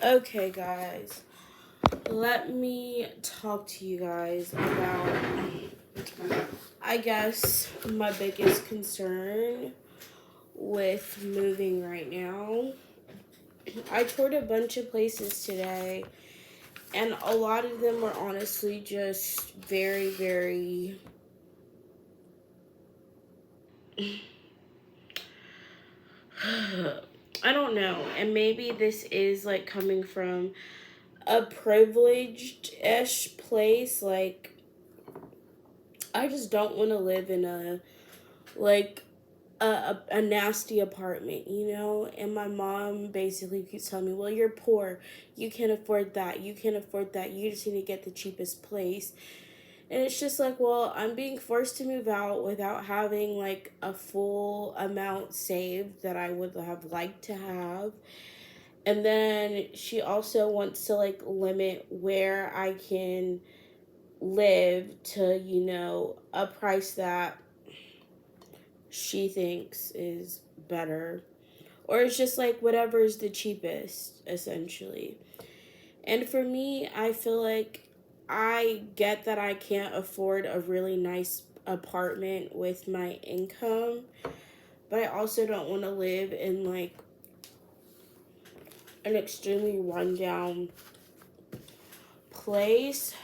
Okay, guys, let me talk to you guys about, I guess, my biggest concern with moving right now. I toured a bunch of places today, and a lot of them were honestly just very, very. I don't know, and maybe this is like coming from a privileged ish place. Like, I just don't want to live in like a nasty apartment, you know? And my mom basically keeps telling me, well, you're poor. You can't afford that. You can't afford that. You just need to get the cheapest place. And it's just like, well, I'm being forced to move out without having like a full amount saved that I would have liked to have. And then she also wants to like limit where I can live to, a price that she thinks is better, or it's just like whatever is the cheapest essentially. And for me, I feel like I get that I can't afford a really nice apartment with my income, but I also don't want to live in like an extremely rundown place.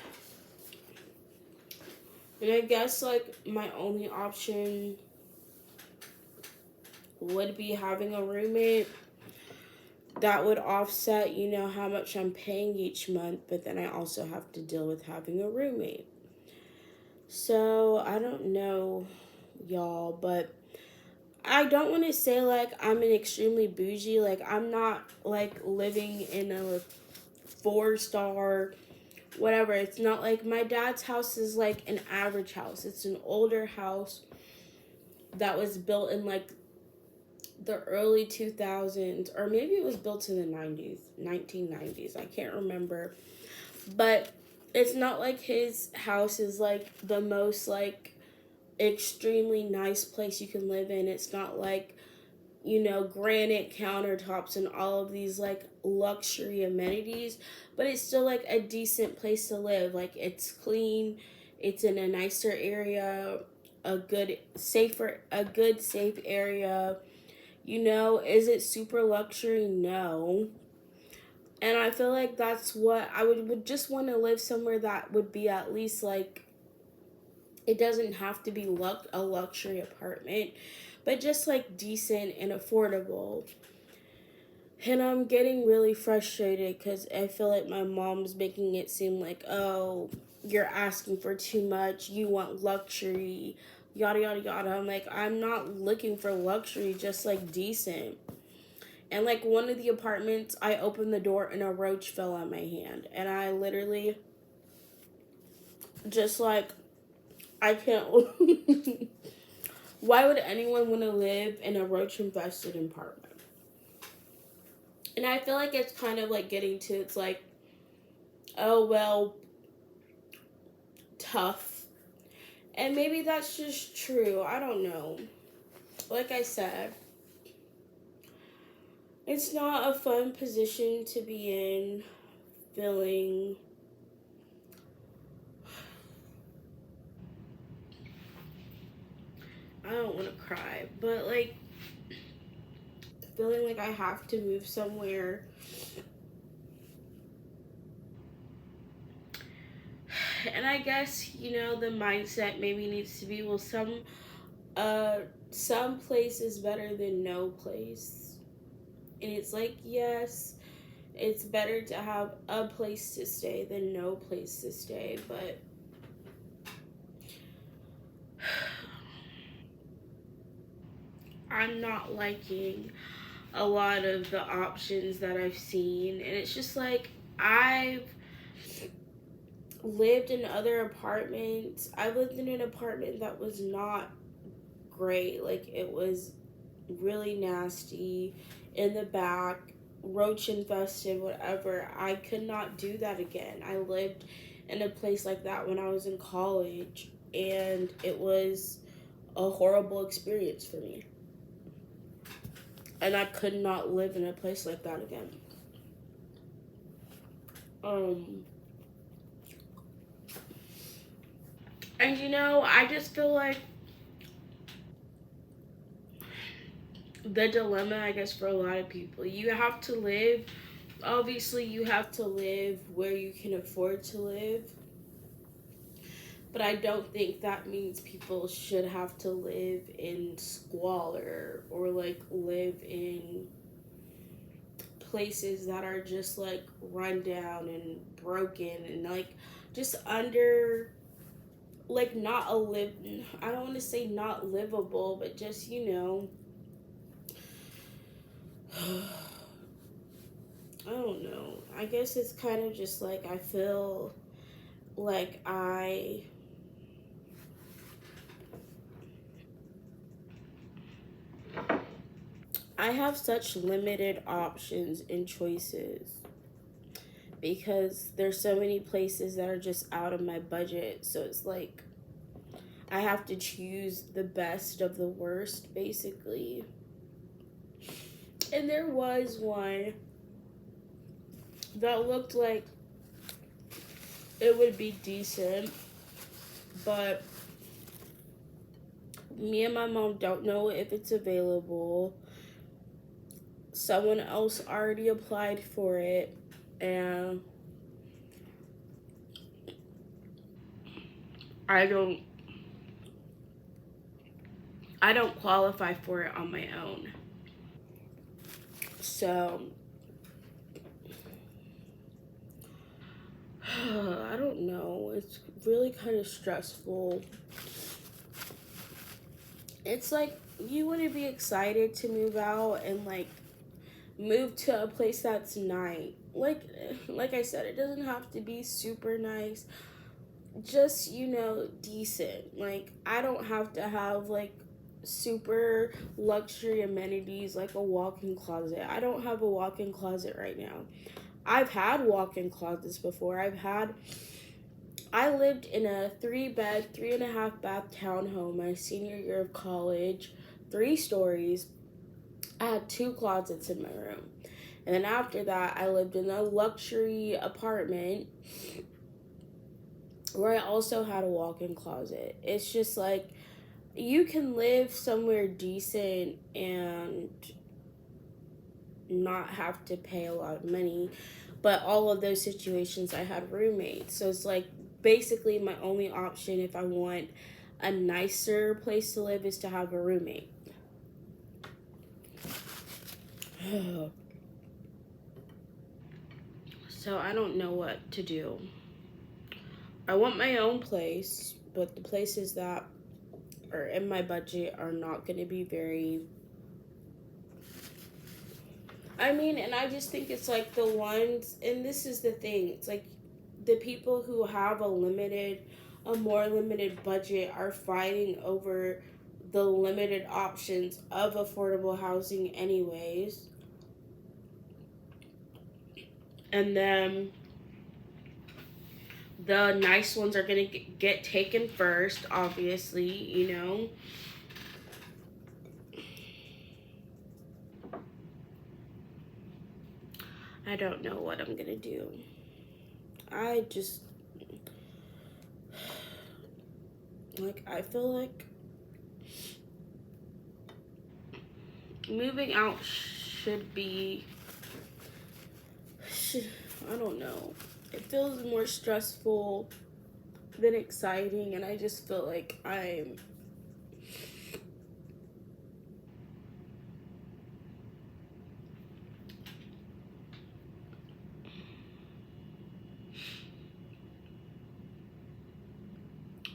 And I guess like my only option would be having a roommate that would offset, how much I'm paying each month, but then I also have to deal with having a roommate. So I don't know, y'all, but I don't want to say like I'm an extremely bougie. Like, I'm not like living in a 4-star, whatever. It's not like my dad's house is like an average house. It's an older house that was built in like the early 2000s, or maybe it was built in the 1990s. I can't remember. But it's not like his house is like the most like extremely nice place you can live in. It's not like, granite countertops and all of these like luxury amenities, but it's still like a decent place to live. Like, it's clean, it's in a nicer area, a good safe area. Is it super luxury? No. And I feel like that's what I would just want to live somewhere that would be at least like, it doesn't have to be a luxury apartment, but just like decent and affordable. And I'm getting really frustrated because I feel like my mom's making it seem like, oh, you're asking for too much, you want luxury, yada yada yada. I'm like, I'm not looking for luxury, just like decent. And like one of the apartments, I opened the door and a roach fell on my hand. And I literally just like, I can't. Why would anyone want to live in a roach infested apartment? And I feel like it's kind of like getting to, it's like, oh, well, tough. And maybe that's just true. I don't know. Like I said, it's not a fun position to be in, feeling I don't want to cry, but like feeling like I have to move somewhere. And I guess, the mindset maybe needs to be, well, some place is better than no place. And it's like, yes, it's better to have a place to stay than no place to stay, but I'm not liking a lot of the options that I've seen. And it's just like, I've lived in other apartments. I lived in an apartment that was not great. Like, it was really nasty in the back, roach infested, whatever. I could not do that again. I lived in a place like that when I was in college, and it was a horrible experience for me. And I could not live in a place like that again. Um, and you know, I just feel like the dilemma, I guess, for a lot of people, you have to live, obviously, you have to live where you can afford to live. But I don't think that means people should have to live in squalor or like live in places that are just like run down and broken and like just under, like, not a live, I don't want to say not livable, but just, you know, I don't know. I guess it's kind of just like I feel like I have such limited options and choices because there's so many places that are just out of my budget. So it's like I have to choose the best of the worst, basically. And there was one that looked like it would be decent, but me and my mom don't know if it's available. Someone else already applied for it, and I don't I don't qualify for it on my own. So I don't know. It's really kind of stressful. It's like you want to be excited to move out and like move to a place that's nice. Like I said, it doesn't have to be super nice. Just, you know, decent. Like I don't have to have like super luxury amenities like a walk-in closet. I don't have a walk-in closet right now. I've had walk-in closets before. I lived in a 3-bed, 3.5 bath townhome my senior year of college, 3 stories. I had 2 closets in my room. And then after that, I lived in a luxury apartment where I also had a walk-in closet. It's just like you can live somewhere decent and not have to pay a lot of money. But all of those situations, I had roommates. So it's like basically my only option if I want a nicer place to live is to have a roommate. So I don't know what to do. I want my own place, but the places that are in my budget are not going to be very. I mean, and I just think it's like the ones, and this is the thing, it's like the people who have a more limited budget are fighting over the limited options of affordable housing, anyways. And then the nice ones are going to get taken first, obviously, you know. I don't know what I'm going to do. I just, like, I feel like moving out should be, I don't know. It feels more stressful than exciting, and I just feel like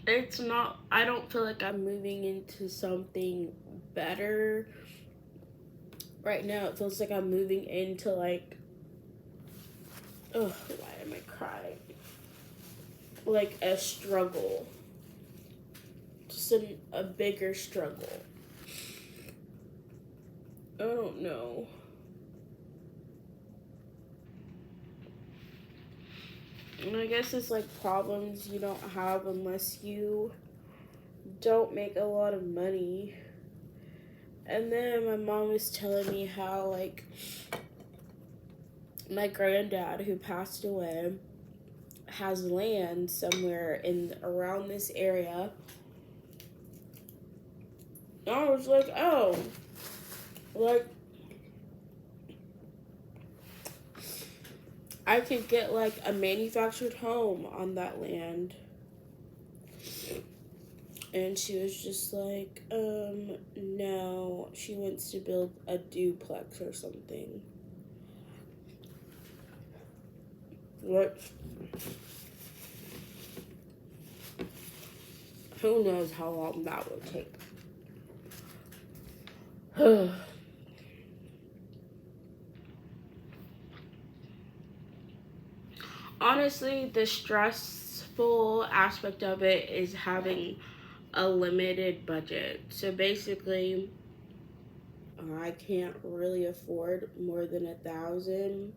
it's not, I don't feel like I'm moving into something better. Right now, it feels like I'm moving into like, oh, why am I crying? Like a struggle. Just a bigger struggle. I don't know. And I guess it's like problems you don't have unless you don't make a lot of money. And then my mom was telling me how, like, my granddad, who passed away, has land somewhere in around this area. And I was like, oh, like, I could get like a manufactured home on that land. And she was just like, no, she wants to build a duplex or something. What? Who knows how long that would take. Honestly, the stressful aspect of it is having a limited budget. So basically, I can't really afford more than $1,000.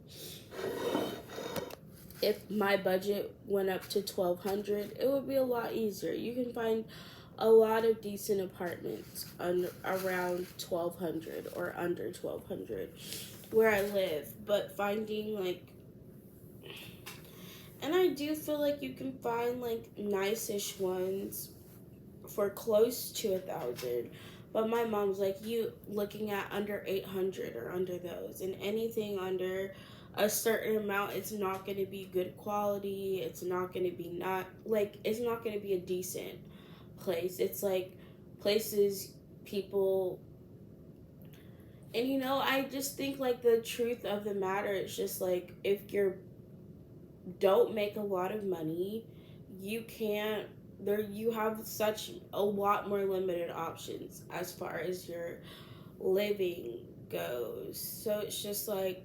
If my budget went up to $1,200, it would be a lot easier. You can find a lot of decent apartments around $1,200 or under $1,200 where I live, but finding like, and I do feel like you can find like nice-ish ones for close to $1,000. But my mom's like, you looking at under 800 or under those, and anything under a certain amount, it's not going to be good quality. It's not going to be it's not going to be a decent place. It's like places people, and I just think like the truth of the matter is just like, if you don't make a lot of money, you can't, you have such a lot more limited options as far as your living goes. So it's just like,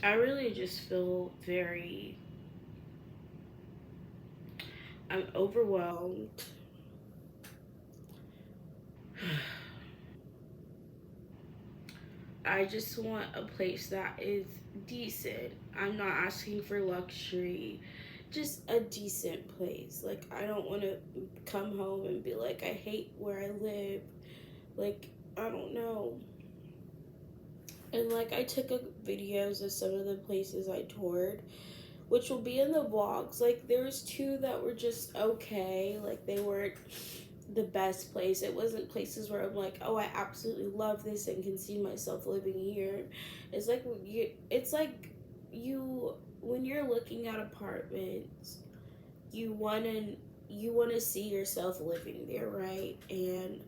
I really just feel I'm overwhelmed. I just want a place that is decent. I'm not asking for luxury, just a decent place. Like, I don't want to come home and be like, I hate where I live. Like, I don't know. And like, I took videos of some of the places I toured, which will be in the vlogs. Like, there was 2 that were just okay. Like, they weren't the best place. It wasn't places where I'm like, oh, I absolutely love this and can see myself living here. It's like when you're looking at apartments, you want to see yourself living there, right? And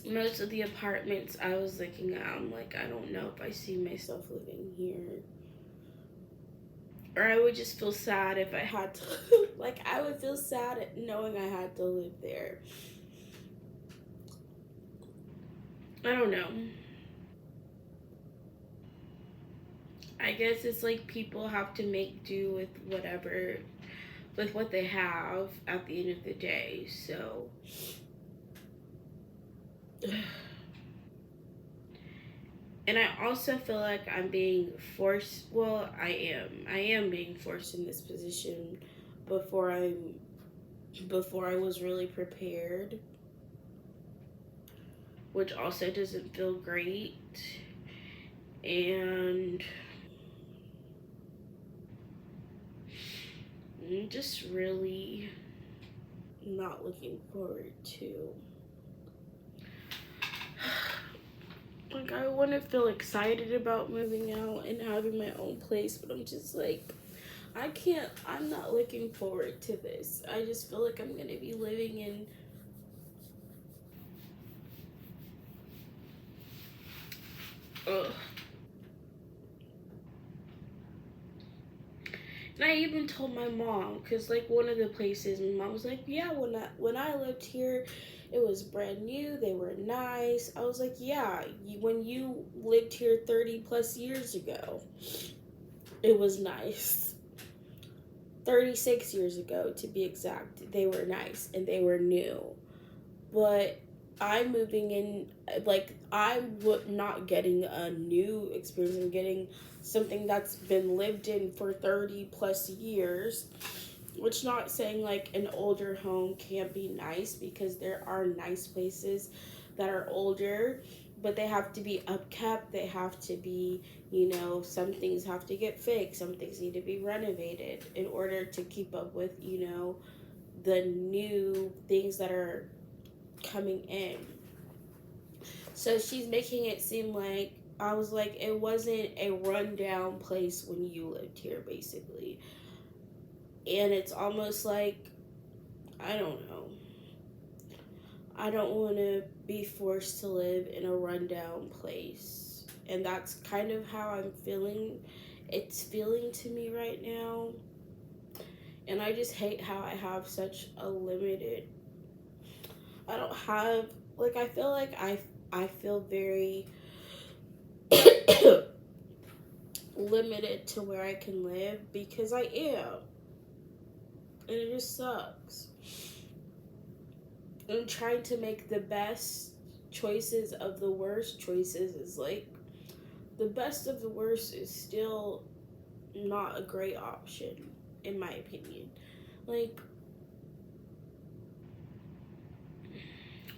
most of the apartments I was looking at, I'm like, I don't know if I see myself living here. Or I would just feel sad if I had to, like, I would feel sad knowing I had to live there. I don't know. I guess it's like people have to make do with what they have at the end of the day, so. And I also feel like I'm being forced, well, I am being forced in this position before I was really prepared, which also doesn't feel great. And I'm just really not looking forward to, like, I want to feel excited about moving out and having my own place, but I'm just like, I'm not looking forward to this. I just feel like I'm going to be living in, ugh. And I even told my mom, because like one of the places, my mom was like, yeah, when I lived here, it was brand new, they were nice. I was like, yeah, when you lived here 30 plus years ago, it was nice. 36 years ago, to be exact, they were nice and they were new. But I'm moving in, like, not getting a new experience. I'm getting something that's been lived in for 30 plus years. Which, not saying like an older home can't be nice, because there are nice places that are older, but they have to be upkept. They have to be, some things have to get fixed, some things need to be renovated in order to keep up with, the new things that are coming in. So she's making it seem like, I was like, it wasn't a rundown place when you lived here, basically. And it's almost like, I don't know. I don't want to be forced to live in a rundown place. And that's kind of how I'm feeling. It's feeling to me right now. And I just hate how I have such a limited. I don't have, like, I feel like I feel very limited to where I can live, because I am. And it just sucks. I'm trying to make the best choices of the worst choices. Is like, the best of the worst is still not a great option, in my opinion. Like,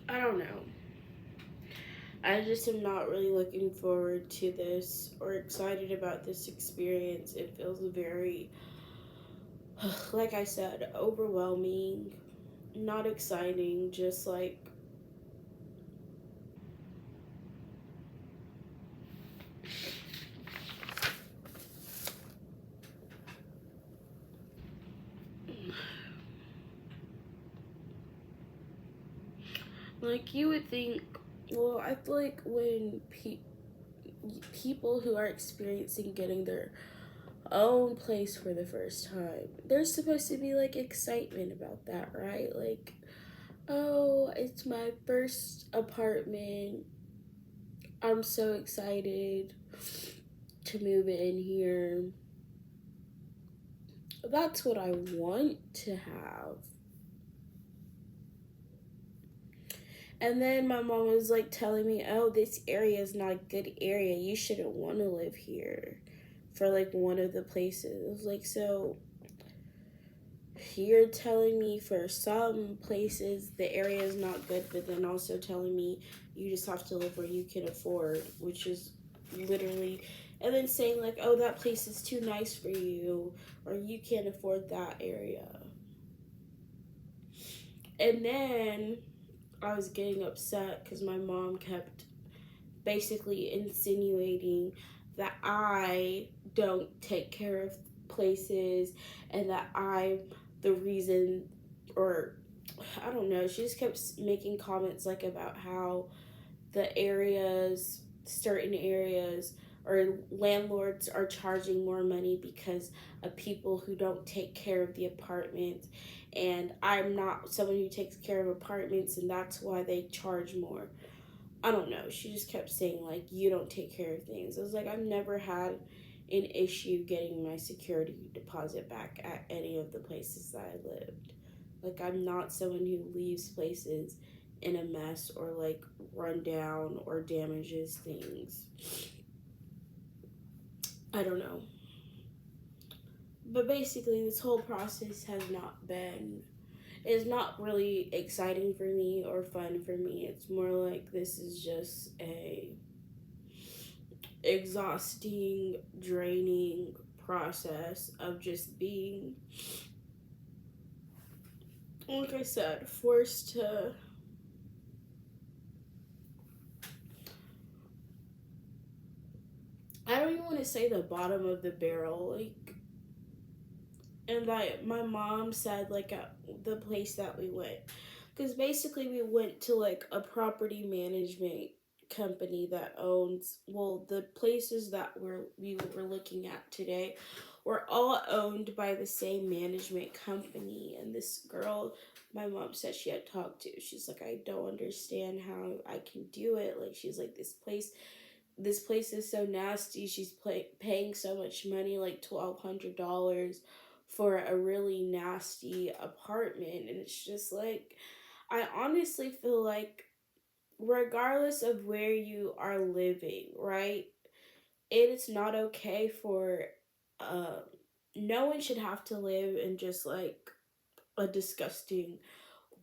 I don't know. I just am not really looking forward to this or excited about this experience. It feels very, like I said, overwhelming, not exciting, just like, you would think, well, I feel like when people who are experiencing getting their own place for the first time, there's supposed to be like excitement about that, right? Like, oh, it's my first apartment. I'm so excited to move in here. That's what I want to have. And then my mom was like telling me, oh, this area is not a good area. You shouldn't want to live here, for like one of the places. I was like, so you're telling me for some places the area is not good, but then also telling me you just have to live where you can afford, which is literally, and then saying like, oh, that place is too nice for you, or you can't afford that area. And then I was getting upset because my mom kept basically insinuating that I don't take care of places, and that I'm the reason, or I don't know. She just kept making comments like about how the areas, certain areas, or landlords are charging more money because of people who don't take care of the apartments, and I'm not someone who takes care of apartments, and that's why they charge more. I don't know. She just kept saying like, you don't take care of things. I was like, I've never had an issue getting my security deposit back at any of the places that I lived. Like, I'm not someone who leaves places in a mess, or like run down, or damages things. I don't know. But basically, this whole process has not been, it's not really exciting for me or fun for me. It's more like this is just a exhausting, draining process of just being, like I said, forced to, I don't even want to say the bottom of the barrel, like, and that my mom said like at the place that we went, because basically we went to like a property management company that owns, well, the places that we were looking at today were all owned by the same management company. And this girl, my mom said she had talked to, she's like, I don't understand how I can do it. Like, she's like, this place is so nasty. She's paying so much money, like $1,200, for a really nasty apartment. And it's just like, I honestly feel like regardless of where you are living, right? It is not okay for uh, no one should have to live in just like a disgusting,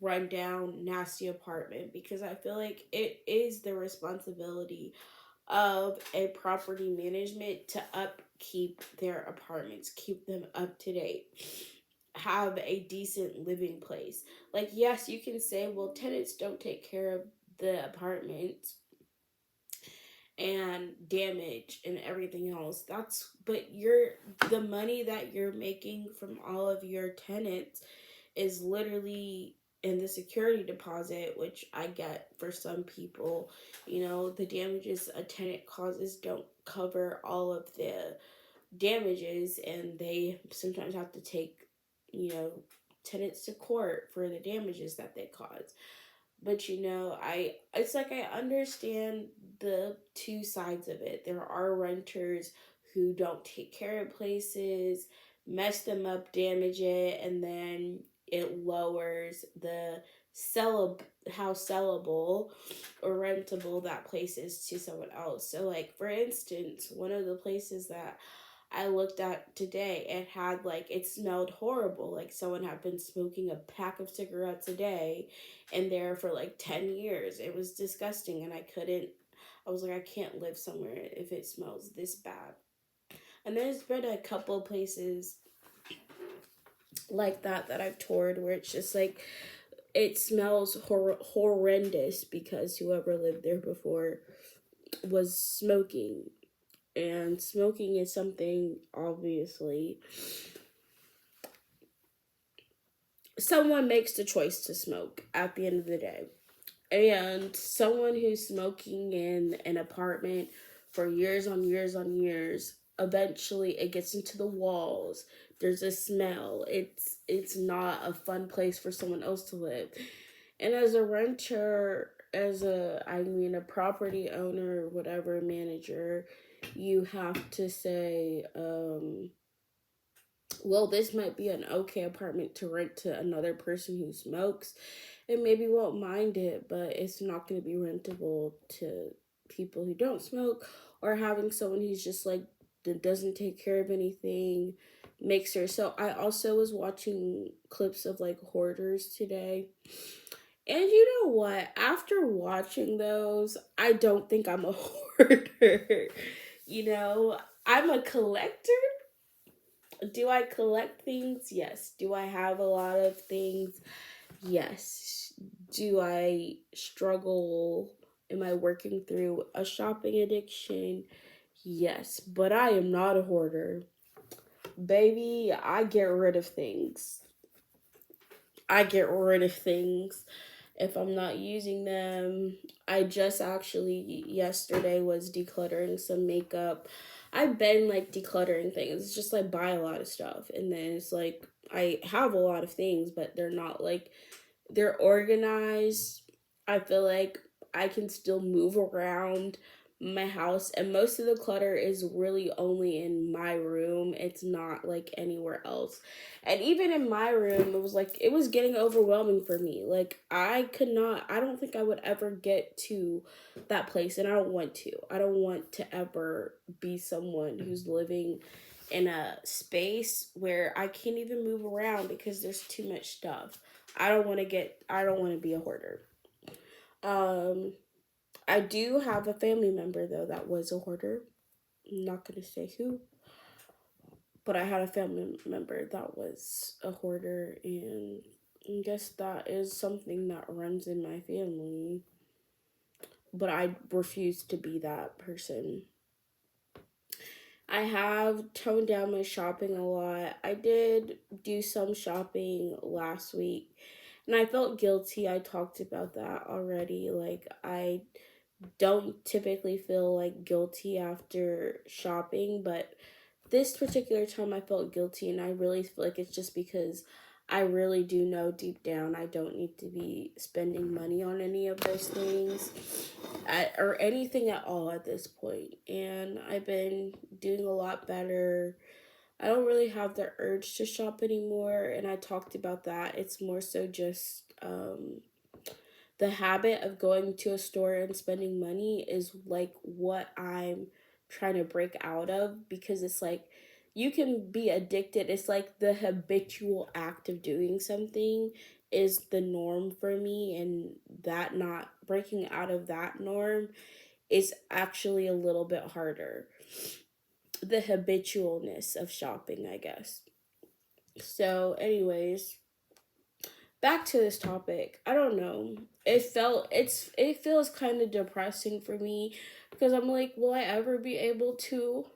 rundown, nasty apartment, because I feel like it is the responsibility of a property management to upkeep their apartments, keep them up to date, have a decent living place. Like, yes, you can say, well, tenants don't take care of the apartments and damage and everything else. That's, but you're, the money that you're making from all of your tenants is literally in the security deposit, which I get for some people. You know, the damages a tenant causes don't cover all of the damages, and they sometimes have to take, you know, tenants to court for the damages that they cause. But you know, I it's like I understand the two sides of it. There are renters who don't take care of places, mess them up, damage it, and then it lowers the sell how sellable or rentable that place is to someone else. So like for instance, one of the places that I looked at today, it had like, it smelled horrible. Like someone had been smoking a pack of cigarettes a day in there for like 10 years. It was disgusting, and I was like, I can't live somewhere if it smells this bad. And there's been a couple of places like that I've toured where it's just like, it smells horrendous because whoever lived there before was smoking. And smoking is something, obviously, someone makes the choice to smoke at the end of the day. And someone who's smoking in an apartment for years on years on years, eventually it gets into the walls. There's a smell. It's not a fun place for someone else to live. And as a renter, a property owner, whatever, manager, you have to say, well, this might be an okay apartment to rent to another person who smokes and maybe won't mind it, but it's not going to be rentable to people who don't smoke, or having someone who's just like that doesn't take care of anything, mixer. So I also was watching clips of like hoarders today. And you know what? After watching those, I don't think I'm a hoarder. You know, I'm a collector. Do I collect things? Yes. Do I have a lot of things? Yes. Do I struggle? Am I working through a shopping addiction? Yes. But I am not a hoarder. Baby, I get rid of things. I get rid of things if I'm not using them. I just actually yesterday was decluttering some makeup. I've been like decluttering things. It's just like buy a lot of stuff, and then it's like I have a lot of things, but they're not like, they're organized. I feel like I can still move around my house, and most of the clutter is really only in my room. It's not like anywhere else. And even in my room, it was like, it was getting overwhelming for me. Like I don't think I would ever get to that place, and I don't want to. I don't want to ever be someone who's living in a space where I can't even move around because there's too much stuff. I don't want to be a hoarder. Um I do have a family member though that was a hoarder. I'm not going to say who, but I had a family member that was a hoarder, and I guess that is something that runs in my family. But I refuse to be that person. I have toned down my shopping a lot. I did do some shopping last week, and I felt guilty. I talked about that already. Like, I don't typically feel like guilty after shopping, but this particular time I felt guilty, and I really feel like it's just because I really do know deep down I don't need to be spending money on any of those things or anything at all at this point. And I've been doing a lot better. I don't really have the urge to shop anymore, and I talked about that. It's more so just the habit of going to a store and spending money is like what I'm trying to break out of, because it's like you can be addicted. It's like the habitual act of doing something is the norm for me, and that not breaking out of that norm is actually a little bit harder. The habitualness of shopping, I guess. So, anyways, back to this topic. I don't know. It feels kind of depressing for me because I'm like, will I ever be able to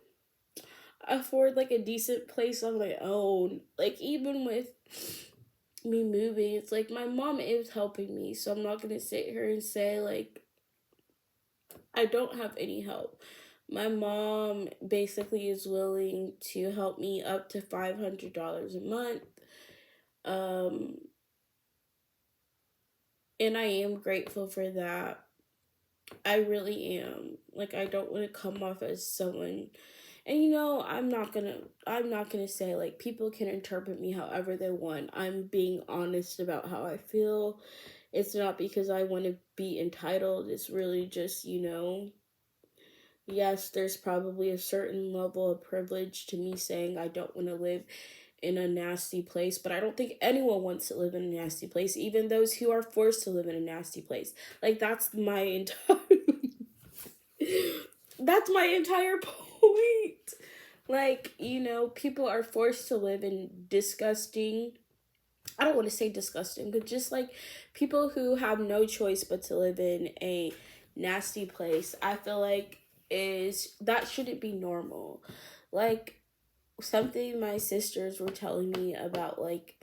afford like a decent place on my own? Like, even with me moving, it's like my mom is helping me, so I'm not gonna sit here and say like I don't have any help. My mom basically is willing to help me up to $500 a month. Um, and I am grateful for that. I really am. Like, I don't want to come off as someone, and I'm not gonna say like people can interpret me however they want. I'm being honest about how I feel. It's not because I want to be entitled. It's really just, yes, there's probably a certain level of privilege to me saying I don't want to live in a nasty place, but I don't think anyone wants to live in a nasty place, even those who are forced to live in a nasty place. Like, that's my entire that's my entire point. Like, people are forced to live in disgusting, I don't want to say disgusting, but just like people who have no choice but to live in a nasty place, I feel like is that shouldn't be normal. Like, something my sisters were telling me about, like,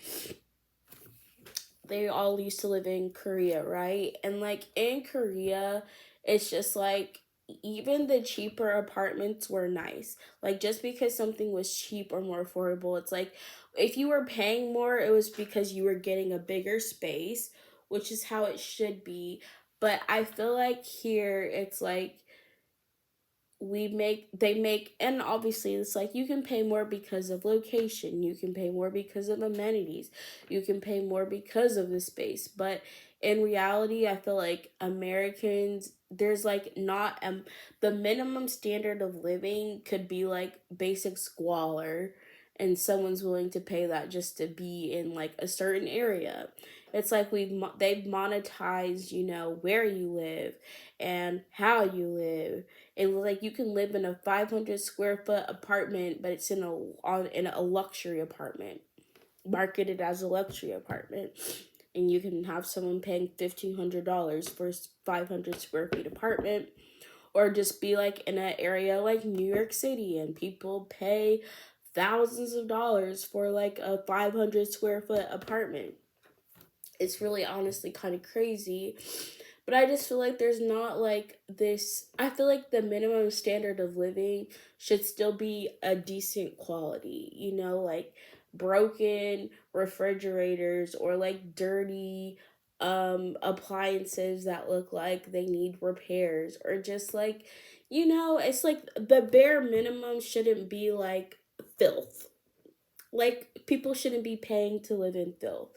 they all used to live in Korea, right? And like in Korea, it's just like even the cheaper apartments were nice. Like, just because something was cheap or more affordable, it's like if you were paying more, it was because you were getting a bigger space, which is how it should be. But I feel like here it's like they make, and obviously it's like you can pay more because of location, you can pay more because of amenities, you can pay more because of the space, but in reality I feel like Americans, there's like not the minimum standard of living could be like basic squalor, and someone's willing to pay that just to be in like a certain area. It's like they've monetized, where you live and how you live. It was like you can live in a 500 square foot apartment, but it's in a luxury apartment, marketed as a luxury apartment, and you can have someone paying $1,500 for a 500 square feet apartment, or just be like in an area like New York City, and people pay thousands of dollars for like a 500 square foot apartment. It's really honestly kind of crazy. But I just feel like there's not like this. I feel like the minimum standard of living should still be a decent quality, like broken refrigerators or like dirty appliances that look like they need repairs, or just like, it's like the bare minimum shouldn't be like filth. Like, people shouldn't be paying to live in filth.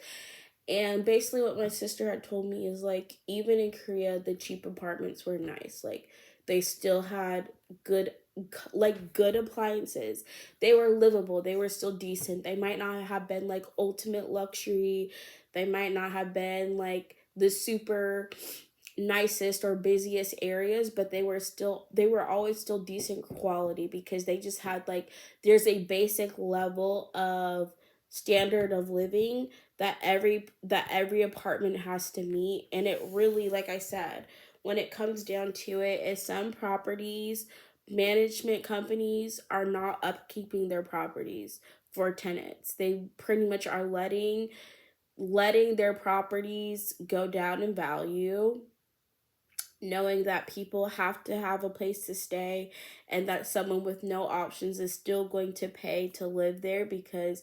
And basically, what my sister had told me is like, even in Korea, the cheap apartments were nice. Like, they still had good, good appliances. They were livable. They were still decent. They might not have been like ultimate luxury. They might not have been like the super nicest or busiest areas, but they were always still decent quality, because they just had like, there's a basic level of standard of living that every apartment has to meet. And it really, like I said, when it comes down to it, is some properties, management companies are not upkeeping their properties for tenants. They pretty much are letting their properties go down in value, knowing that people have to have a place to stay, and that someone with no options is still going to pay to live there because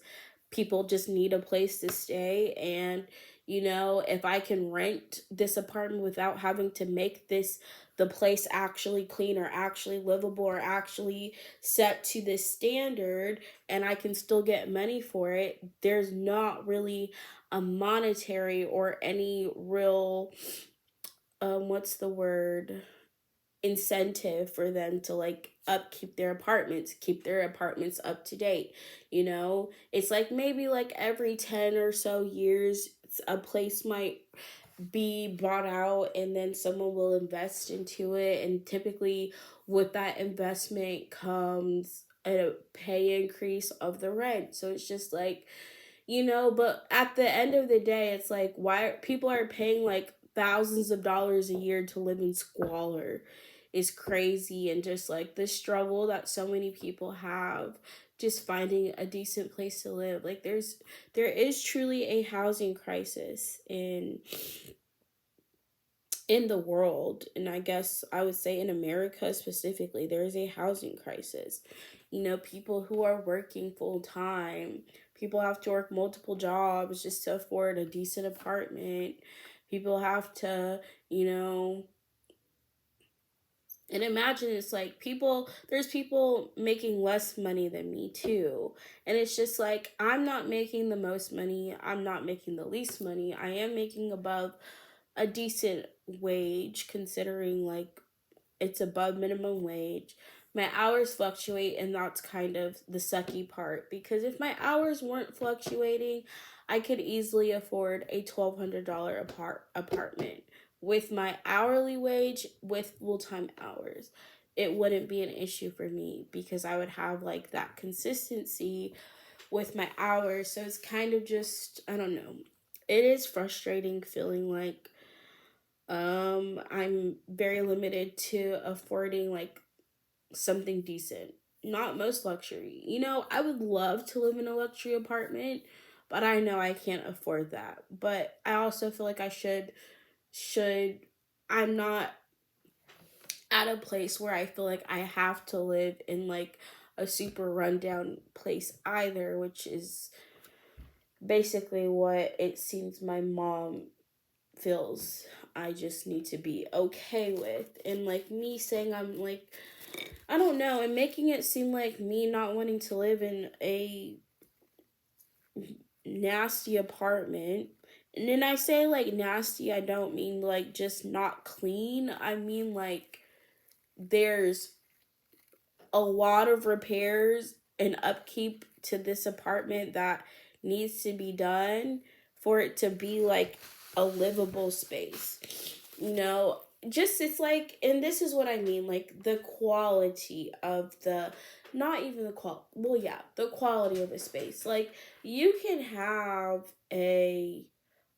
people just need a place to stay. And if I can rent this apartment without having to make the place actually clean or actually livable or actually set to this standard, and I can still get money for it, there's not really a monetary or any real what's the word, incentive for them to like upkeep their apartments, keep their apartments up to date. You know, it's like maybe like every 10 or so years a place might be bought out and then someone will invest into it, and typically with that investment comes a pay increase of the rent. So it's just like, you know, but at the end of the day, it's like, why people are paying like thousands of dollars a year to live in squalor is crazy. And just like the struggle that so many people have just finding a decent place to live. Like there is truly a housing crisis in the world, and I guess I would say in America specifically. There is a housing crisis. You know, people who are working full time, people have to work multiple jobs just to afford a decent apartment. People have to, you know, and imagine it's like there's people making less money than me too. And it's just like, I'm not making the most money, I'm not making the least money. I am making above a decent wage, considering like it's above minimum wage. My hours fluctuate, and that's kind of the sucky part, because if my hours weren't fluctuating, I could easily afford a $1,200 apartment with my hourly wage with full-time hours. It wouldn't be an issue for me because I would have like that consistency with my hours. So it's kind of just, I don't know. It is frustrating feeling like I'm very limited to affording like something decent. Not most luxury. You know, I would love to live in a luxury apartment, but I know I can't afford that. But I also feel like I should I'm not at a place where I feel like I have to live in like a super rundown place either, which is basically what it seems my mom feels I just need to be okay with. And like me saying I'm like, I don't know, and making it seem like me not wanting to live in a nasty apartment. And then I say like nasty, I don't mean like just not clean. I mean like there's a lot of repairs and upkeep to this apartment that needs to be done for it to be like a livable space. You know, just it's like, and this is what I mean, like the quality of the, not even the qual well yeah, the quality of a space. Like you can have a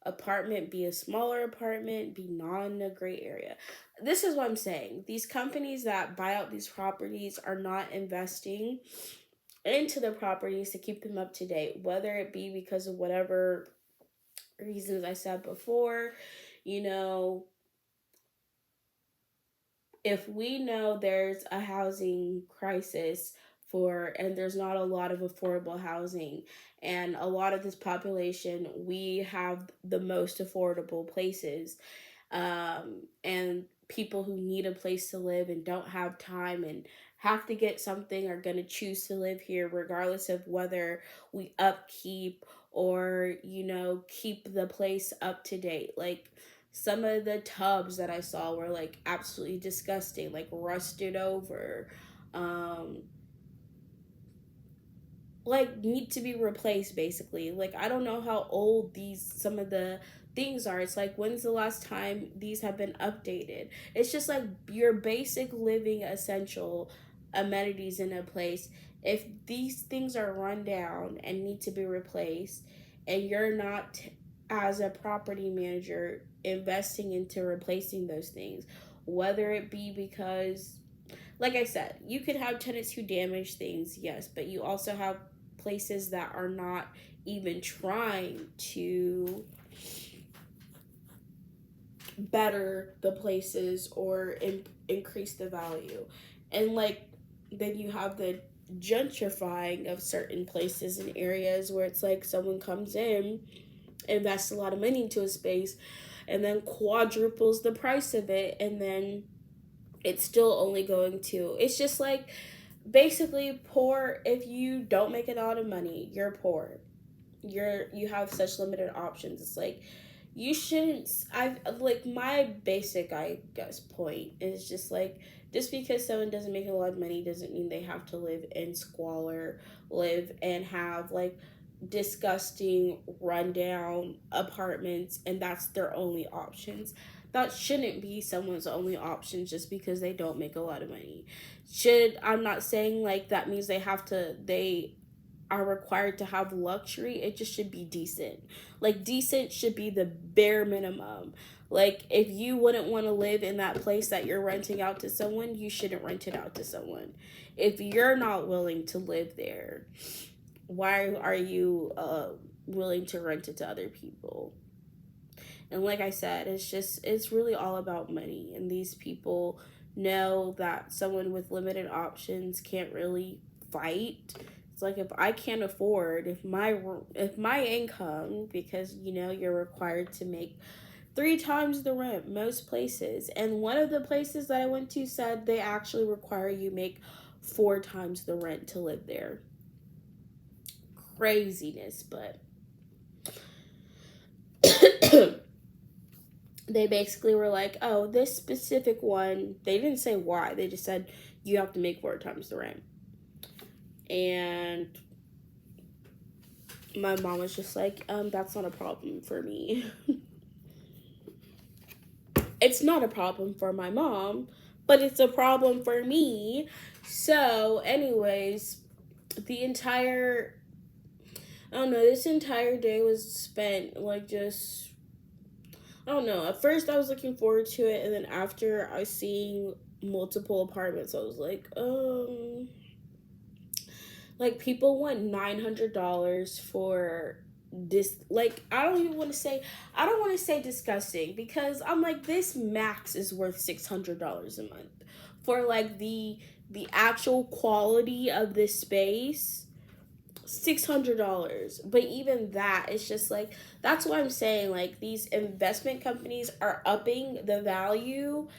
apartment be a smaller apartment, be not in a great area. This is what I'm saying. These companies that buy out these properties are not investing into the properties to keep them up to date, whether it be because of whatever reasons I said before. You know, if we know there's a housing crisis and there's not a lot of affordable housing, and a lot of this population, we have the most affordable places, and people who need a place to live and don't have time and have to get something are going to choose to live here regardless of whether we upkeep or, you know, keep the place up to date. Like some of the tubs that I saw were like absolutely disgusting, like rusted over, um like need to be replaced basically. Like I don't know how old these some of the things are. It's like, when's the last time these have been updated? It's just like your basic living essential amenities in a place. If these things are run down and need to be replaced, and you're not, as a property manager, investing into replacing those things, whether it be because, like I said, you could have tenants who damage things, yes, but you also have places that are not even trying to better the places or increase the value. And like then you have the gentrifying of certain places and areas where it's like someone comes in, invests a lot of money into a space, and then quadruples the price of it, and then it's still only going to, it's just like basically poor. If you don't make a lot of money, you're poor. You have such limited options. It's like you shouldn't, I like, my basic, I guess, point is just like, just because someone doesn't make a lot of money doesn't mean they have to live in squalor, live and have like disgusting rundown apartments, and that's their only options. That shouldn't be someone's only option just because they don't make a lot of money. I'm not saying like that means they are required to have luxury. It just should be decent. Like, decent should be the bare minimum. Like, if you wouldn't want to live in that place that you're renting out to someone, you shouldn't rent it out to someone. If you're not willing to live there, why are you willing to rent it to other people? And like I said, it's really all about money. And these people know that someone with limited options can't really fight. It's like, if I can't afford, if my income, because you're required to make 3 times the rent most places, and one of the places that I went to said they actually require you make 4 times the rent to live there. Craziness. But they basically were like, oh, this specific one, they didn't say why, they just said you have to make 4 times the rent. And my mom was just like, that's not a problem for me. It's not a problem for my mom, but it's a problem for me. So anyways, this entire day was spent like, just, I don't know. At first I was looking forward to it, and then after I was seeing multiple apartments, I was like people want $900 for this. Like, I don't want to say disgusting, because I'm like, this max is worth $600 a month for like the actual quality of this space. $600. But even that, it's just like, that's what I'm saying, like, these investment companies are upping the value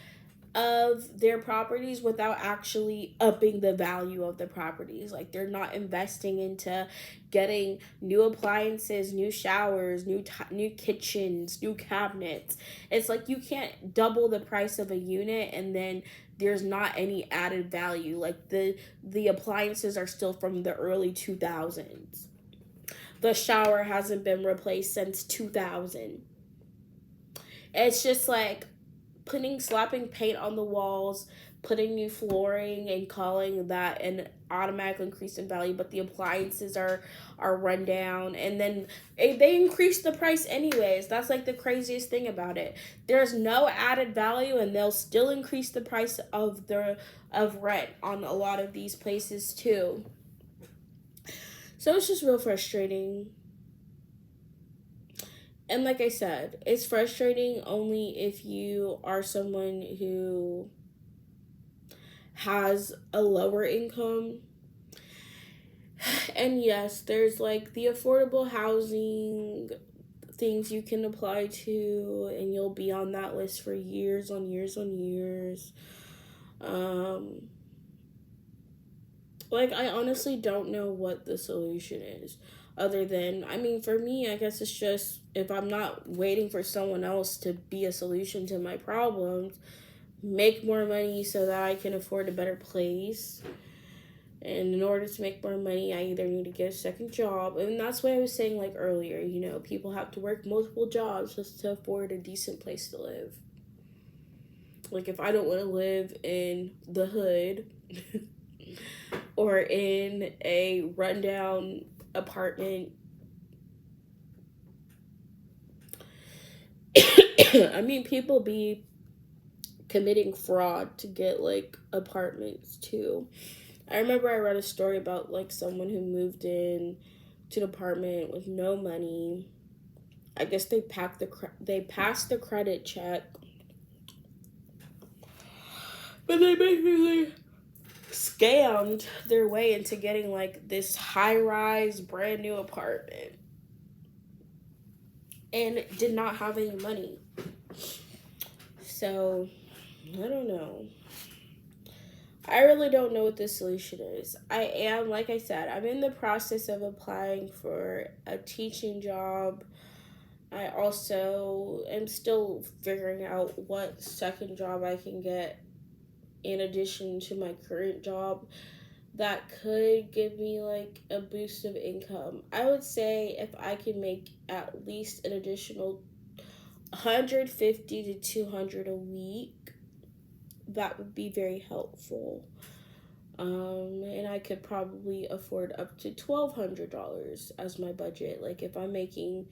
of their properties without actually upping the value of the properties. Like, they're not investing into getting new appliances, new showers, new kitchens, new cabinets. It's like, you can't double the price of a unit and then there's not any added value. Like, the appliances are still from the early 2000s. The shower hasn't been replaced since 2000. It's just like slapping paint on the walls, putting new flooring, and calling that an automatic increase in value, but the appliances are run down, and then they increase the price anyways. That's like the craziest thing about it. There's no added value, and they'll still increase the price of rent on a lot of these places too. So it's just real frustrating. And like I said, it's frustrating only if you are someone who has a lower income. And yes, there's like the affordable housing things you can apply to, and you'll be on that list for years on years on years. Like, I honestly don't know what the solution is. Other than, I mean, for me, I guess it's just, if I'm not waiting for someone else to be a solution to my problems, make more money so that I can afford a better place. And in order to make more money, I either need to get a second job. And that's what I was saying like earlier, people have to work multiple jobs just to afford a decent place to live. Like, if I don't want to live in the hood or in a rundown apartment, I mean, people be committing fraud to get like apartments too. I remember I read a story about like someone who moved in to an apartment with no money. I guess they passed the credit check, but they basically scammed their way into getting like this high-rise brand new apartment and did not have any money. So I don't know. I really don't know what the solution is. Like I said, I'm in the process of applying for a teaching job. I also am still figuring out what second job I can get in addition to my current job that could give me like a boost of income. I would say if I can make at least an additional 150 to 200 a week, that would be very helpful. And I could probably afford up to $1,200 as my budget. Like if I'm making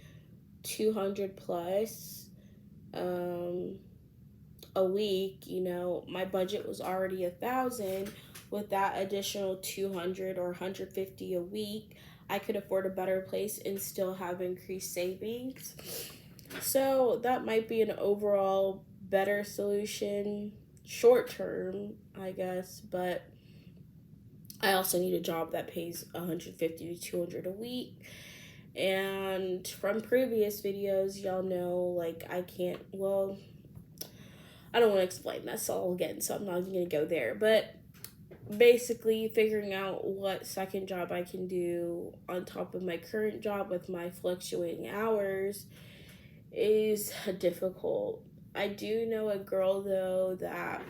200 plus a week, you know, my budget was already 1,000. With that additional 200 or 150 a week, I could afford a better place and still have increased savings. So that might be an overall better solution short term, I guess, but I also need a job that pays 150 to 200 a week. And from previous videos, y'all know, like, I can't, well, I don't want to explain this all again, so I'm not even going to go there. But basically, figuring out what second job I can do on top of my current job with my fluctuating hours is difficult. I do know a girl, though, that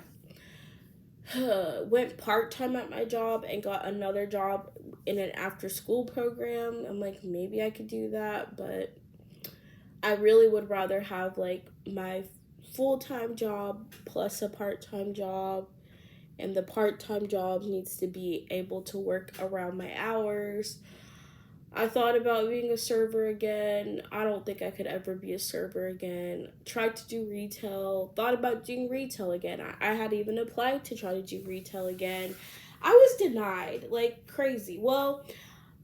went part-time at my job and got another job in an after-school program. I'm like, maybe I could do that, but I really would rather have like my full-time job plus a part-time job, and the part-time job needs to be able to work around my hours. I thought about being a server again. I don't think I could ever be a server again. Tried to do retail. Thought about doing retail again. I had even applied to try to do retail again. I was denied like crazy. Well,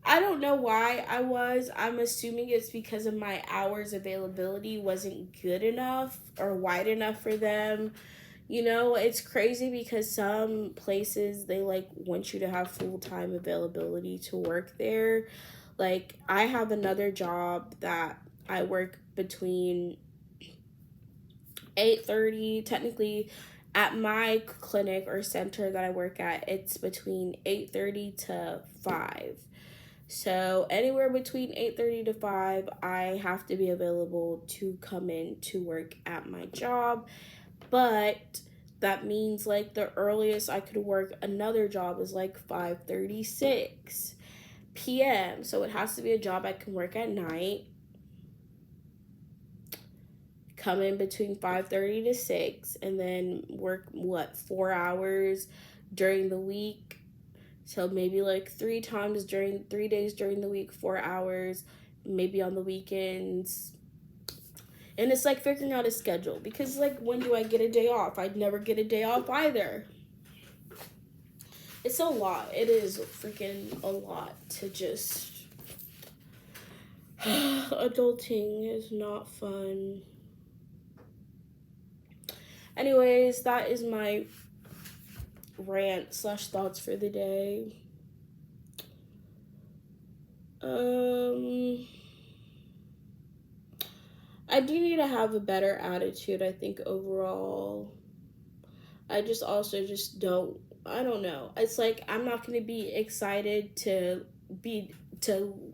I don't know why I was. I'm assuming it's because of my hours availability wasn't good enough or wide enough for them. You know, it's crazy because some places, they like want you to have full-time availability to work there. Like, I have another job that I work between 8:30, technically at my clinic or center that I work at, it's between 8:30 to 5. So anywhere between 8:30 to 5, I have to be available to come in to work at my job. But that means like the earliest I could work another job is like 5:36 p.m. So it has to be a job I can work at night. Come in between 5:30 to 6 and then work 4 hours during the week. So maybe like 3 days during the week, 4 hours, maybe on the weekends. And it's like figuring out a schedule because like when do I get a day off? I'd never get a day off either. It's a lot. It is freaking a lot to just adulting is not fun. Anyways, that is my rant / thoughts for the day. I do need to have a better attitude, I think, overall. I just also just don't, I don't know. It's like I'm not going to be excited to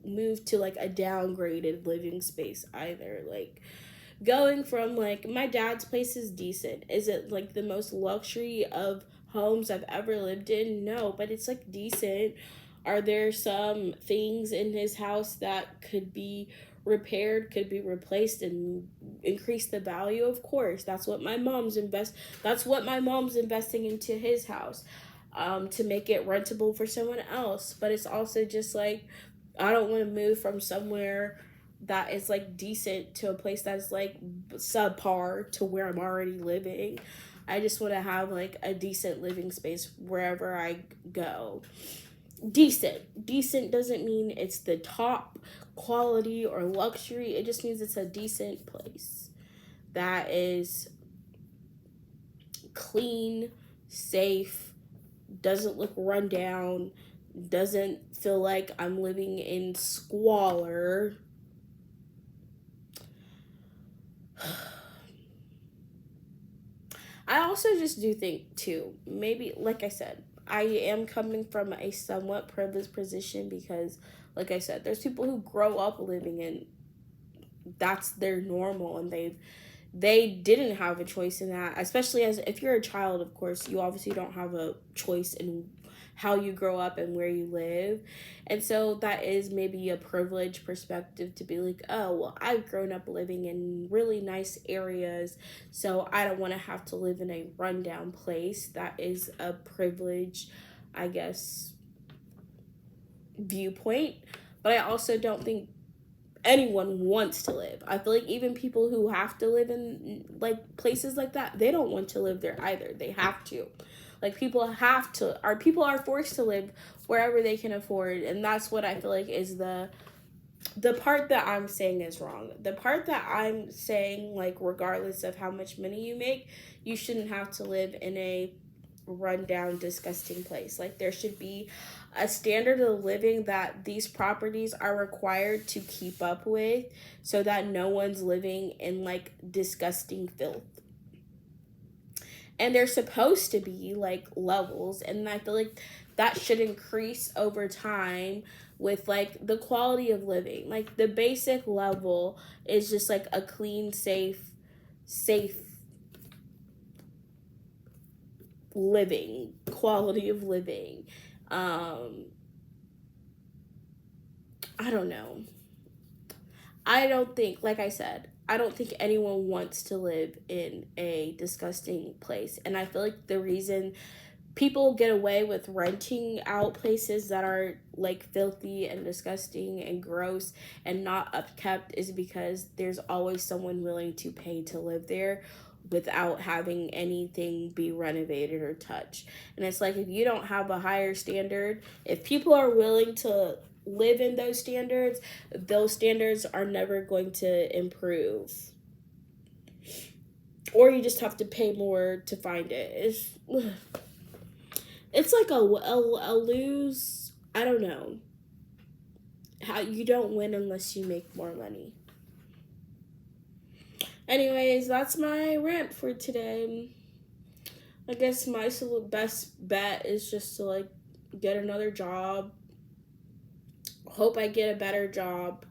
move to like a downgraded living space either. Like going from like my dad's place is decent. Is it like the most luxury of homes I've ever lived in? No, but it's like decent. Are there some things in his house that could be repaired, could be replaced and increase the value? Of course. That's what my mom's investing into his house, to make it rentable for someone else. But it's also just like I don't want to move from somewhere that is like decent to a place that's like subpar to where I'm already living. I just want to have like a decent living space wherever I go. Decent doesn't mean it's the top quality or luxury. It just means it's a decent place that is clean, safe, doesn't look run down, doesn't feel like I'm living in squalor. I also just do think too, maybe like I said, I am coming from a somewhat privileged position because like I said, there's people who grow up living in that's their normal, and they didn't have a choice in that, especially as if you're a child. Of course, you obviously don't have a choice in how you grow up and where you live. And so that is maybe a privileged perspective to be like, oh, well, I've grown up living in really nice areas, so I don't want to have to live in a rundown place. That is a privilege, I guess, viewpoint. But I also don't think anyone wants to live. I feel like even people who have to live in like places like that, they don't want to live there either. They have to. Like people are forced to live wherever they can afford, and that's what I feel like is the part that I'm saying is wrong. The part that I'm saying, like, regardless of how much money you make, you shouldn't have to live in a rundown, disgusting place. Like, there should be a standard of living that these properties are required to keep up with so that no one's living in like disgusting filth. And they're supposed to be like levels, and I feel like that should increase over time with like the quality of living. Like the basic level is just like a clean, safe living, quality of living. I don't know. I don't think, like I said, I don't think anyone wants to live in a disgusting place. And I feel like the reason people get away with renting out places that are like filthy and disgusting and gross and not upkept is because there's always someone willing to pay to live there without having anything be renovated or touched. And it's like, if you don't have a higher standard, if people are willing to live in those standards are never going to improve. Or you just have to pay more to find it. It's like a lose. I don't know. How you don't win unless you make more money. Anyways, that's my rant for today. I guess my best bet is just to like get another job. Hope I get a better job.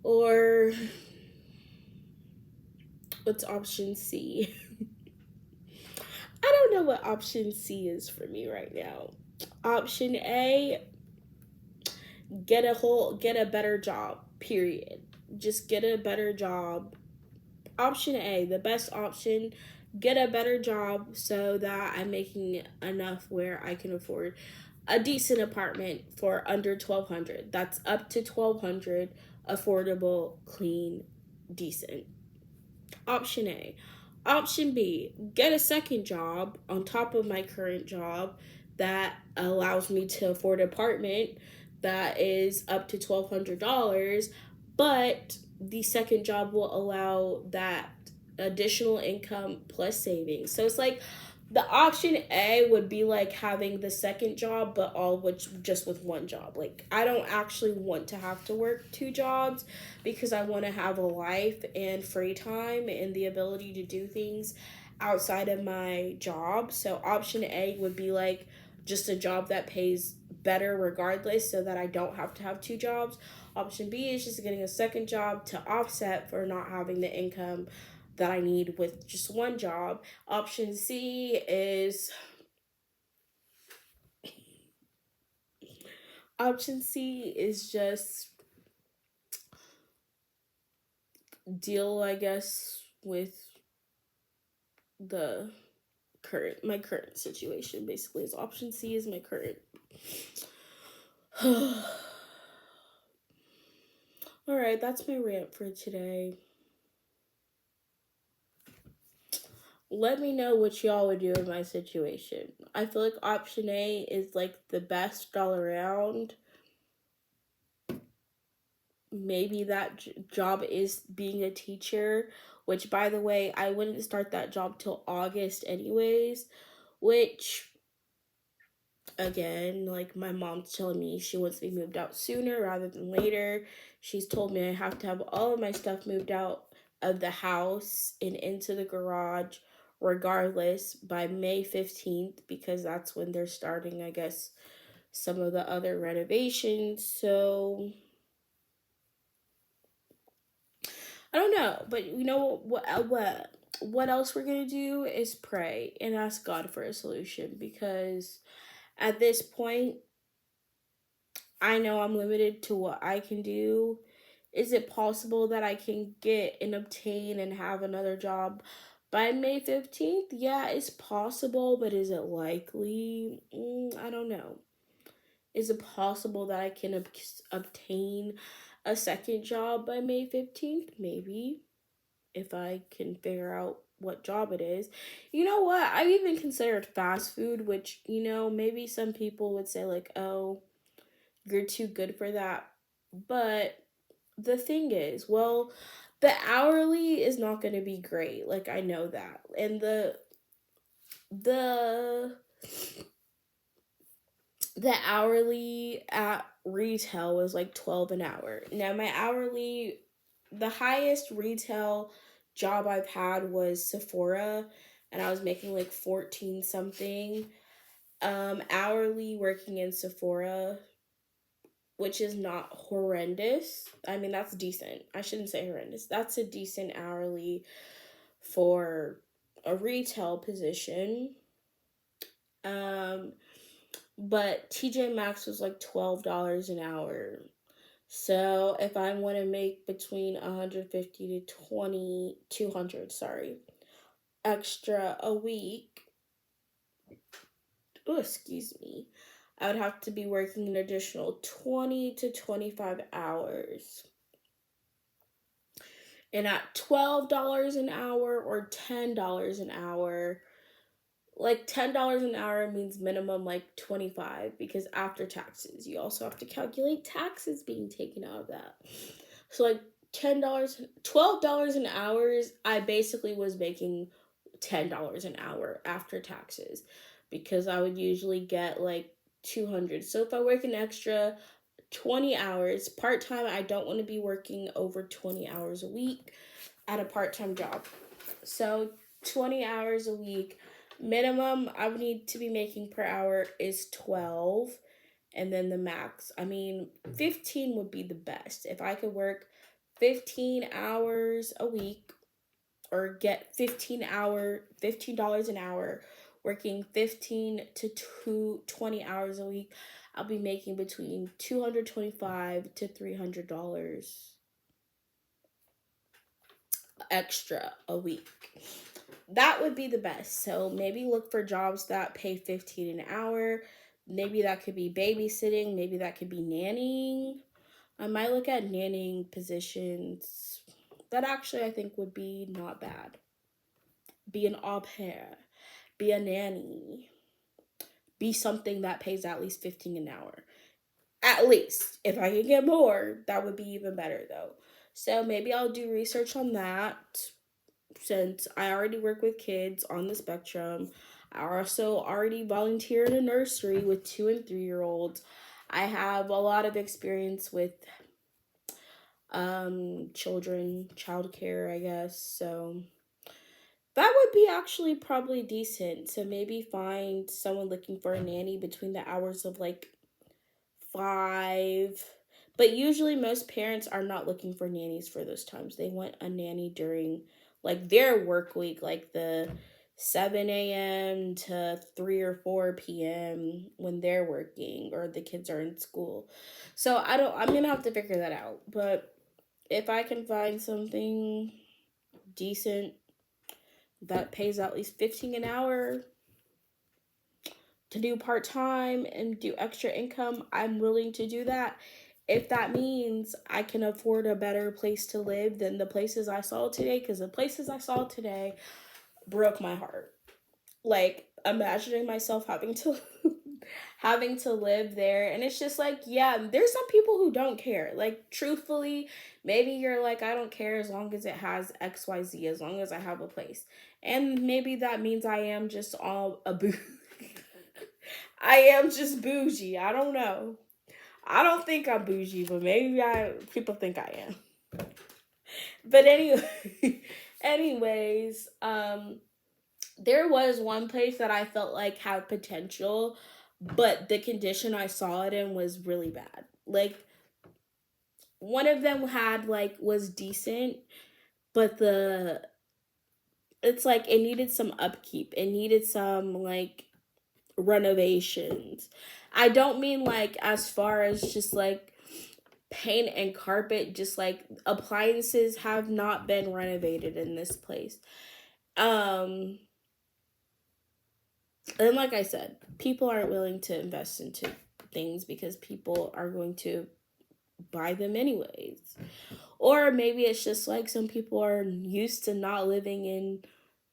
Or what's option C? I don't know what option C is for me right now. Option A, get a better job. Period. Just get a better job. Option A, the best option, get a better job so that I'm making enough where I can afford a decent apartment for under $1,200. That's up to $1,200, affordable, clean, decent. Option A. Option B, get a second job on top of my current job that allows me to afford an apartment that is up to $1,200, but the second job will allow that additional income plus savings. So it's like the option A would be like having the second job, but all which just with one job. Like, I don't actually want to have to work two jobs because I want to have a life and free time and the ability to do things outside of my job. So option A would be like just a job that pays better regardless so that I don't have to have two jobs. Option B is just getting a second job to offset for not having the income that I need with just one job. Option C is just deal, I guess, with the my current situation. Basically, is option C is my current. All right, that's my rant for today. Let me know what y'all would do in my situation. I feel like option A is like the best all around. Maybe that job is being a teacher, which, by the way, I wouldn't start that job till August anyways, which, again, like, my mom's telling me she wants me moved out sooner rather than later. She's told me I have to have all of my stuff moved out of the house and into the garage regardless by May 15th, because that's when they're starting, I guess, some of the other renovations. So I don't know, but you know what else we're gonna do is pray and ask God for a solution, because at this point I know I'm limited to what I can do. Is it possible that I can get and obtain and have another job by May 15th? Yeah, it's possible, but is it likely? I don't know. Is it possible that I can obtain a second job by May 15th? Maybe, if I can figure out what job it is. You know what? I've even considered fast food, which, maybe some people would say, like, oh, you're too good for that. But the thing is, well, the hourly is not going to be great. Like, I know that. And the the hourly at retail was like 12 an hour. Now, my hourly, the highest retail job I've had was Sephora, and I was making like 14 something hourly working in Sephora, which is not horrendous. I mean, that's decent. I shouldn't say horrendous. That's a decent hourly for a retail position. Um, but TJ Maxx was like $12 an hour. So if I want to make between 150 to 200, sorry, extra a week, oh, excuse me, I would have to be working an additional 20 to 25 hours. And at $12 an hour or $10 an hour, like $10 an hour means minimum like 25, because after taxes, you also have to calculate taxes being taken out of that. So like $12 an hour, I basically was making $10 an hour after taxes, because I would usually get like 200. So if I work an extra 20 hours part-time, I don't want to be working over 20 hours a week at a part-time job. So 20 hours a week, minimum I would need to be making per hour is 12, and then the max, 15 would be the best. If I could work 15 hours a week, or get $15 an hour, working 15 to 20 hours a week, I'll be making between $225 to $300 extra a week. That would be the best. So maybe look for jobs that pay 15 an hour. Maybe that could be babysitting, maybe that could be nannying. I might look at nannying positions. That actually I think would be not bad. Be an au pair, be a nanny, be something that pays at least 15 an hour. At least. If I can get more, that would be even better though. So maybe I'll do research on that, since I already work with kids on the spectrum. I also already volunteer in a nursery with 2 and 3-year-olds. I have a lot of experience with childcare, I guess. So that would be actually probably decent. So maybe find someone looking for a nanny between the hours of like 5. But usually most parents are not looking for nannies for those times. They want a nanny during like their work week, like the 7 a.m. to 3 or 4 p.m. when they're working or the kids are in school. So I'm going to have to figure that out. But if I can find something decent that pays at least 15 an hour to do part-time and do extra income, I'm willing to do that. If that means I can afford a better place to live than the places I saw today, because the places I saw today broke my heart. Like, imagining myself having to live there, and it's just like, yeah, there's some people who don't care. Like, truthfully, maybe you're like, I don't care as long as it has XYZ, as long as I have a place. And maybe that means I am just all a boo. I am just bougie. I don't know. I don't think I'm bougie, but maybe people think I am. But anyways, there was one place that I felt like had potential, but the condition I saw it in was really bad. Like, one of them was decent, but it's like it needed some upkeep. It needed some like renovations. I don't mean like as far as just like paint and carpet, just like appliances have not been renovated in this place. Um and like I said, people aren't willing to invest into things because people are going to buy them anyways. Or maybe it's just like some people are used to not living in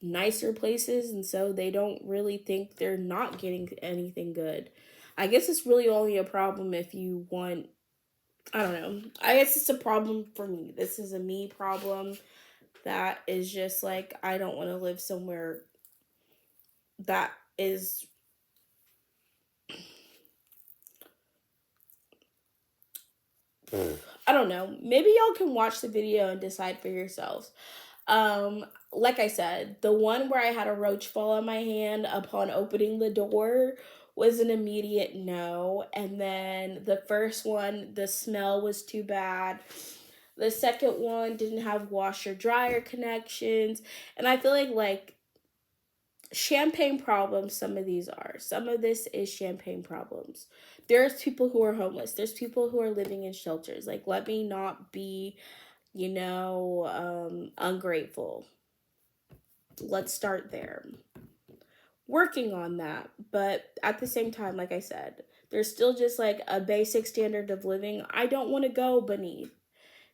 nicer places and so they don't really think they're not getting anything good. I guess it's really only a problem if you want, I don't know. I guess it's a problem for me. This is a me problem that is just like I don't want to live somewhere that is I don't know. Maybe y'all can watch the video and decide for yourselves. Like I said, the one where I had a roach fall on my hand upon opening the door was an immediate no. And then the first one, the smell was too bad. The second one didn't have washer dryer connections. And I feel like champagne problems, some of these are. Some of this is champagne problems. There's people who are homeless. There's people who are living in shelters. Like, let me not be, ungrateful. Let's start there. Working on that. But at the same time, like I said, there's still just like a basic standard of living I don't want to go beneath.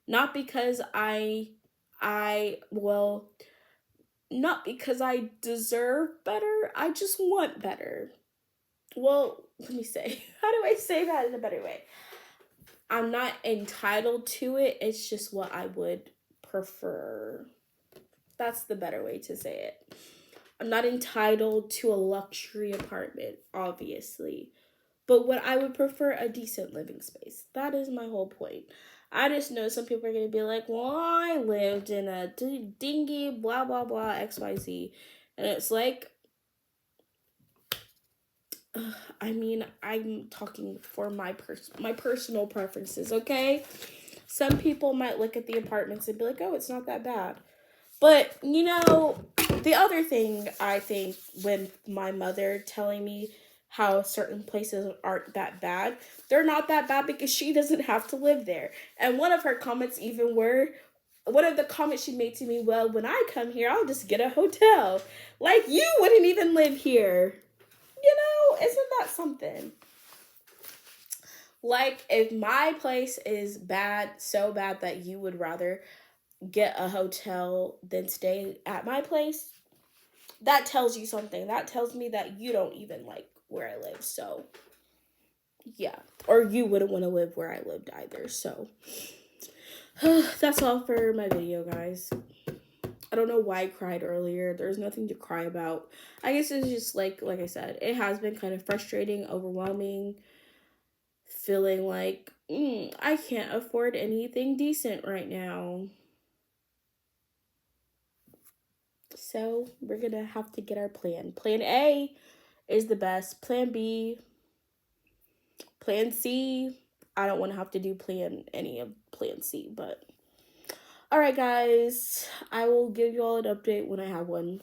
Not because well, not because I deserve better. I just want better. Well, let me say, how do I say that in a better way? I'm not entitled to it. It's just what I would prefer. That's the better way to say it. I'm not entitled to a luxury apartment, obviously. But what I would prefer a decent living space. That is my whole point. I just know some people are going to be like, well, I lived in a dingy, blah, blah, blah, XYZ. And it's like, I mean, I'm talking for my personal preferences, okay? Some people might look at the apartments and be like, oh, it's not that bad. But, the other thing I think when my mother telling me how certain places aren't that bad, they're not that bad because she doesn't have to live there. And one of her comments one of the comments she made to me, well, when I come here, I'll just get a hotel. Like, you wouldn't even live here. Isn't that something? Like, if my place is bad, so bad that you would rather get a hotel than stay at my place, that tells you something. That tells me that you don't even like where I live. So, yeah. Or you wouldn't want to live where I lived either. So, that's all for my video, guys. I don't know why I cried earlier. There's nothing to cry about. I guess it's just like I said, it has been kind of frustrating, overwhelming, feeling like I can't afford anything decent right now. So we're gonna have to get our plan. Plan A is the best. Plan B, Plan C. I don't want to have to do any of Plan C, but all right, guys. I will give you all an update when I have one.